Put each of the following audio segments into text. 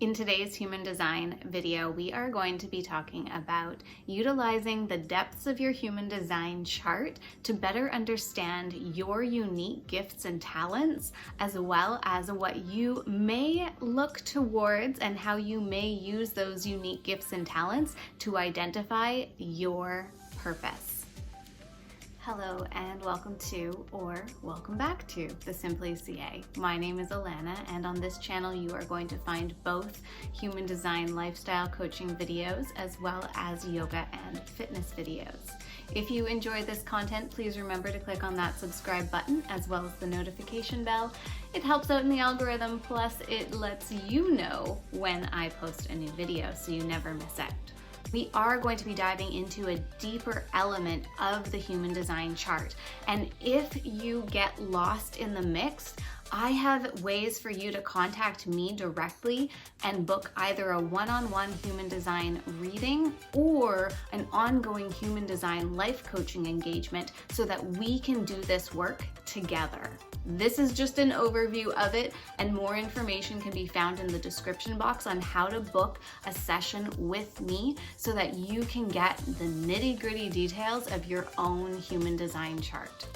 In today's human design video, we are going to be talking about utilizing the depths of your human design chart to better understand your unique gifts and talents, as well as what you may look towards and how you may use those unique gifts and talents to identify your purpose. Hello and welcome to, or welcome back to, TheSimplyCa. My name is Alana, and on this channel you are going to find both human design lifestyle coaching videos as well as yoga and fitness videos. If you enjoy this content, please remember to click on that subscribe button as well as the notification bell. It helps out in the algorithm, plus it lets you know when I post a new video so you never miss out. We are going to be diving into a deeper element of the human design chart. And if you get lost in the mix, I have ways for you to contact me directly and book either a one-on-one human design reading or an ongoing human design life coaching engagement so that we can do this work together. This is just an overview of it, and more information can be found in the description box on how to book a session with me so that you can get the nitty-gritty details of your own human design chart.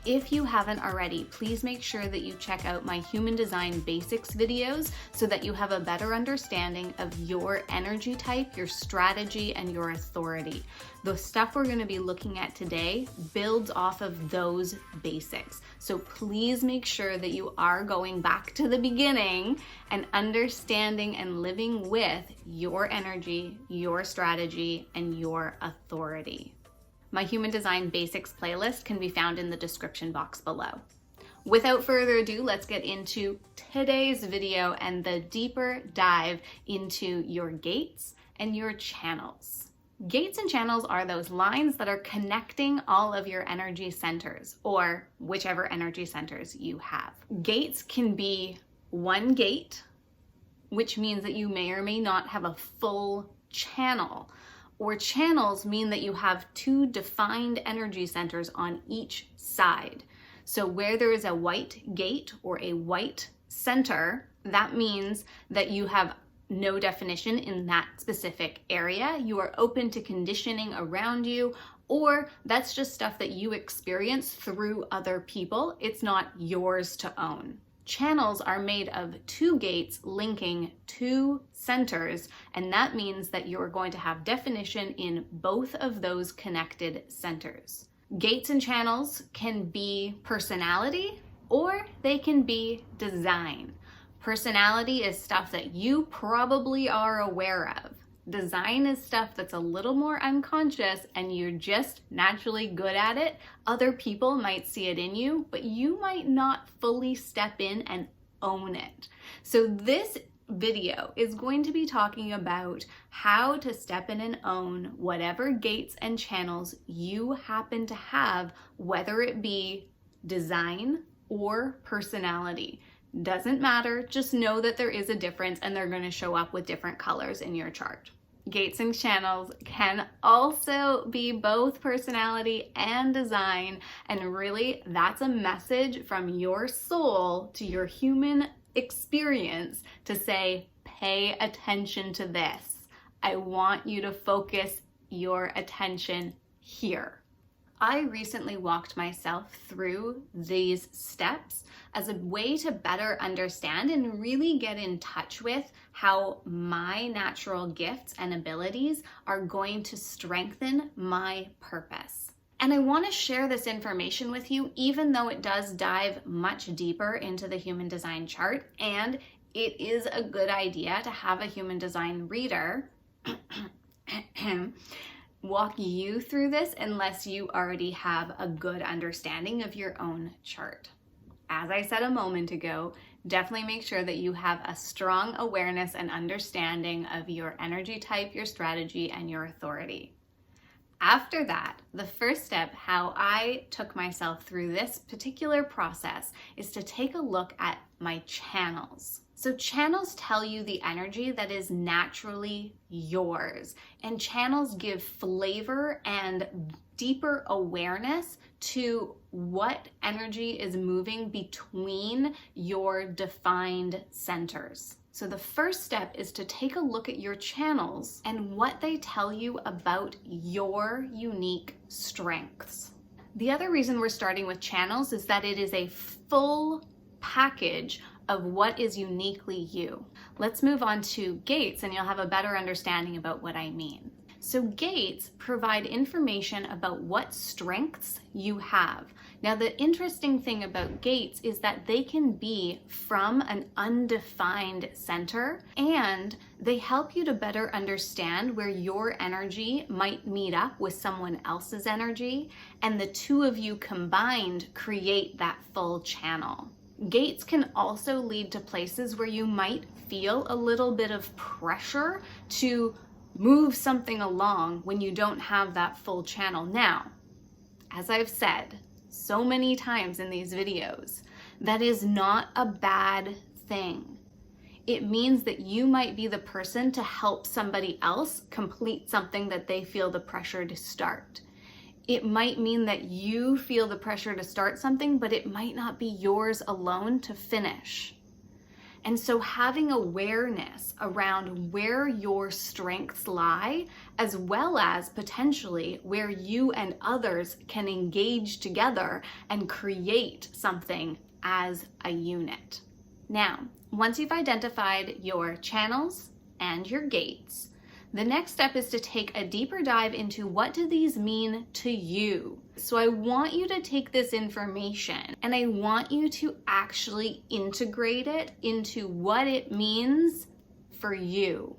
If you haven't already, please make sure that you check out my Human Design Basics videos so that you have a better understanding of your energy type, your strategy, and your authority. The stuff we're going to be looking at today builds off of those basics. So please make sure that you are going back to the beginning and understanding and living with your energy, your strategy, and your authority. My Human Design Basics playlist can be found in the description box below. Without further ado, let's get into today's video and the deeper dive into your gates and your channels. Gates and channels are those lines that are connecting all of your energy centers, or whichever energy centers you have. Gates can be one gate, which means that you may or may not have a full channel. Or channels mean that you have two defined energy centers on each side. So where there is a white gate or a white center, that means that you have no definition in that specific area. You are open to conditioning around you, or that's just stuff that you experience through other people. It's not yours to own. Channels are made of two gates linking two centers, and that means that you're going to have definition in both of those connected centers. Gates and channels can be personality or they can be design. Personality is stuff that you probably are aware of. Design is stuff that's a little more unconscious and you're just naturally good at it. Other people might see it in you, but you might not fully step in and own it. So this video is going to be talking about how to step in and own whatever gates and channels you happen to have, whether it be design or personality. Doesn't matter, just know that there is a difference and they're going to show up with different colors in your chart. Gates and channels can also be both personality and design, and really that's a message from your soul to your human experience to say, pay attention to this. I want you to focus your attention here. I recently walked myself through these steps as a way to better understand and really get in touch with how my natural gifts and abilities are going to strengthen my purpose. And I want to share this information with you, even though it does dive much deeper into the human design chart, and it is a good idea to have a human design reader walk you through this unless you already have a good understanding of your own chart. As I said a moment ago, definitely make sure that you have a strong awareness and understanding of your energy type, your strategy, and your authority. After that, the first step, how I took myself through this particular process, is to take a look at my channels. So channels tell you the energy that is naturally yours, and channels give flavor and deeper awareness to what energy is moving between your defined centers. So the first step is to take a look at your channels and what they tell you about your unique strengths. The other reason we're starting with channels is that it is a full package of what is uniquely you. Let's move on to gates and you'll have a better understanding about what I mean. So gates provide information about what strengths you have. Now, the interesting thing about gates is that they can be from an undefined center, and they help you to better understand where your energy might meet up with someone else's energy, and the two of you combined create that full channel. Gates can also lead to places where you might feel a little bit of pressure to move something along when you don't have that full channel. Now, as I've said so many times in these videos, that is not a bad thing. It means that you might be the person to help somebody else complete something that they feel the pressure to start. It might mean that you feel the pressure to start something, but it might not be yours alone to finish. And so having awareness around where your strengths lie, as well as potentially where you and others can engage together and create something as a unit. Now, once you've identified your channels and your gates, the next step is to take a deeper dive into what do these mean to you. So I want you to take this information and I want you to actually integrate it into what it means for you.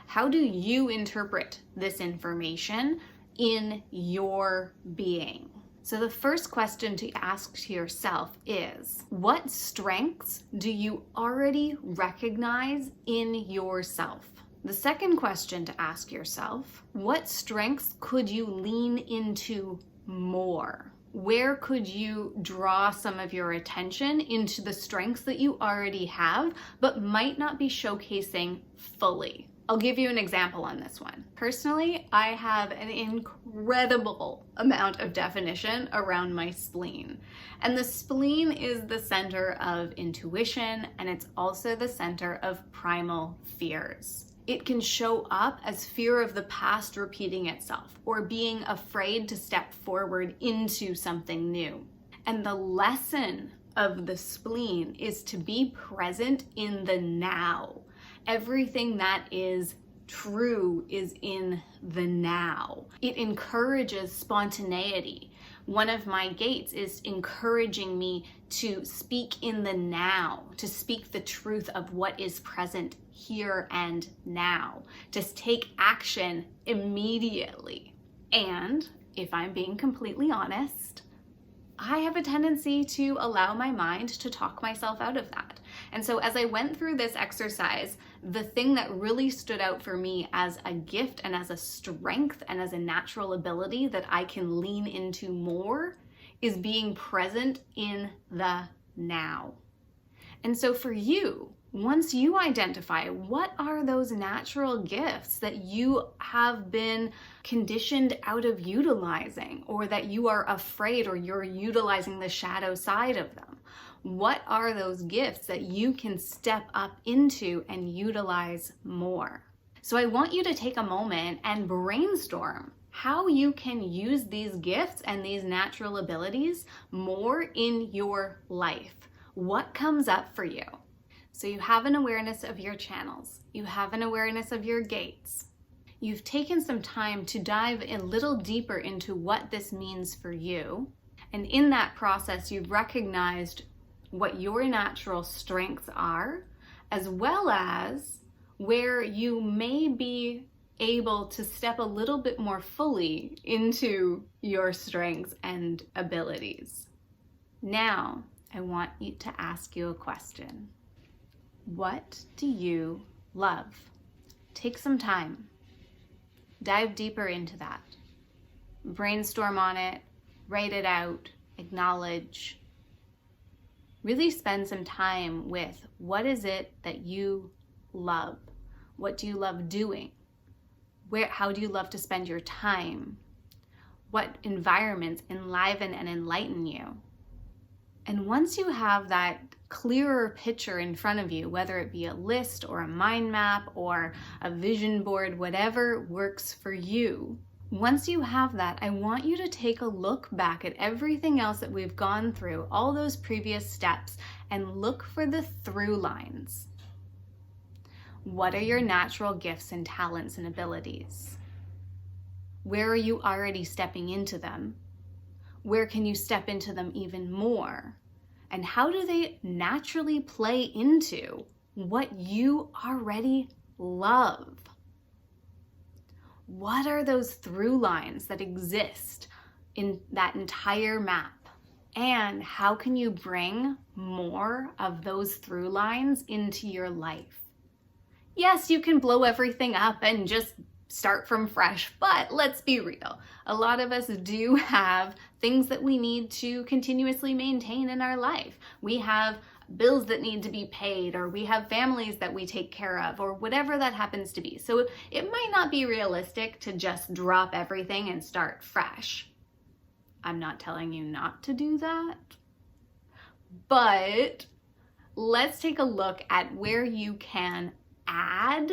How do you interpret this information in your being? So the first question to ask to yourself is, what strengths do you already recognize in yourself? The second question to ask yourself, what strengths could you lean into more? Where could you draw some of your attention into the strengths that you already have, but might not be showcasing fully? I'll give you an example on this one. Personally, I have an incredible amount of definition around my spleen. And the spleen is the center of intuition, and it's also the center of primal fears. It can show up as fear of the past repeating itself or being afraid to step forward into something new. And the lesson of the spleen is to be present in the now. Everything that is true is in the now. It encourages spontaneity. One of my gates is encouraging me to speak in the now, to speak the truth of what is present here and now, to take action immediately. And if I'm being completely honest, I have a tendency to allow my mind to talk myself out of that. And so as I went through this exercise, the thing that really stood out for me as a gift and as a strength and as a natural ability that I can lean into more is being present in the now. And so for you, once you identify what are those natural gifts that you have been conditioned out of utilizing, or that you are afraid or you're utilizing the shadow side of them, what are those gifts that you can step up into and utilize more? So I want you to take a moment and brainstorm how you can use these gifts and these natural abilities more in your life. What comes up for you? So you have an awareness of your channels. You have an awareness of your gates. You've taken some time to dive a little deeper into what this means for you. And in that process, you've recognized what your natural strengths are, as well as where you may be able to step a little bit more fully into your strengths and abilities. Now, I want you to ask you a question. What do you love? Take some time. Dive deeper into that. Brainstorm on it, write it out, acknowledge. Really spend some time with what is it that you love? What do you love doing? How do you love to spend your time? What environments enliven and enlighten you? And once you have that clearer picture in front of you, whether it be a list or a mind map or a vision board, whatever works for you. Once you have that, I want you to take a look back at everything else that we've gone through, all those previous steps, and look for the through lines. What are your natural gifts and talents and abilities? Where are you already stepping into them? Where can you step into them even more? And how do they naturally play into what you already love? What are those through lines that exist in that entire map? And how can you bring more of those through lines into your life? Yes, you can blow everything up and just start from fresh, but let's be real. A lot of us do have things that we need to continuously maintain in our life. We have bills that need to be paid, or we have families that we take care of, or whatever that happens to be. So it might not be realistic to just drop everything and start fresh. I'm not telling you not to do that, but let's take a look at where you can add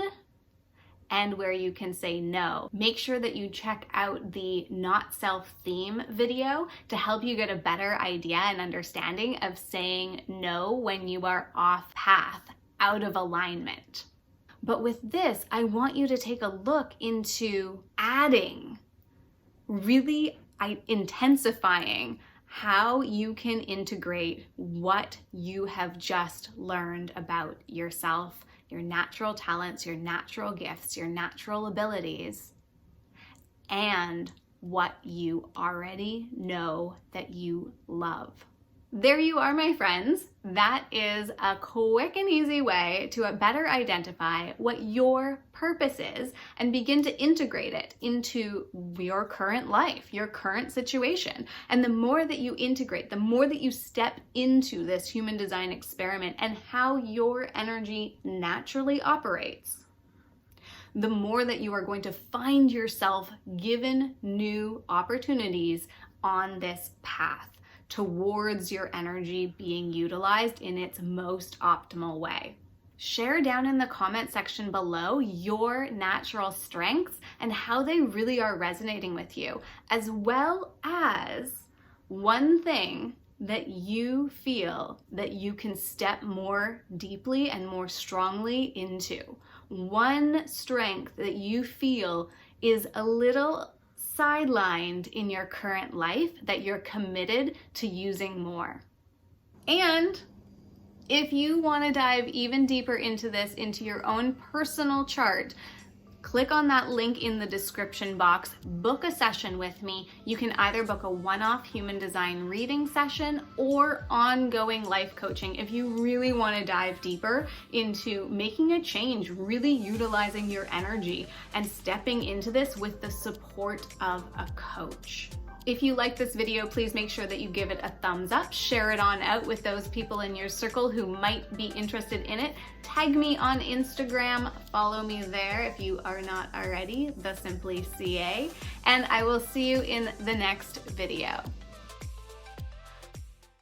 and where you can say no. Make sure that you check out the Not Self Theme video to help you get a better idea and understanding of saying no when you are off path, out of alignment. But with this, I want you to take a look into adding, really intensifying how you can integrate what you have just learned about yourself, your natural talents, your natural gifts, your natural abilities, and what you already know that you love. There you are, my friends. That is a quick and easy way to better identify what your purpose is and begin to integrate it into your current life, your current situation. And the more that you integrate, the more that you step into this human design experiment and how your energy naturally operates, the more that you are going to find yourself given new opportunities on this path towards your energy being utilized in its most optimal way. Share down in the comment section below your natural strengths and how they really are resonating with you, as well as one thing that you feel that you can step more deeply and more strongly into. One strength that you feel is a little sidelined in your current life that you're committed to using more. And if you want to dive even deeper into this, into your own personal chart, click on that link in the description box, book a session with me. You can either book a one-off human design reading session or ongoing life coaching if you really want to dive deeper into making a change, really utilizing your energy and stepping into this with the support of a coach. If you like this video, please make sure that you give it a thumbs up, share it on out with those people in your circle who might be interested in it. Tag me on Instagram, follow me there if you are not already, TheSimplyCa, and I will see you in the next video.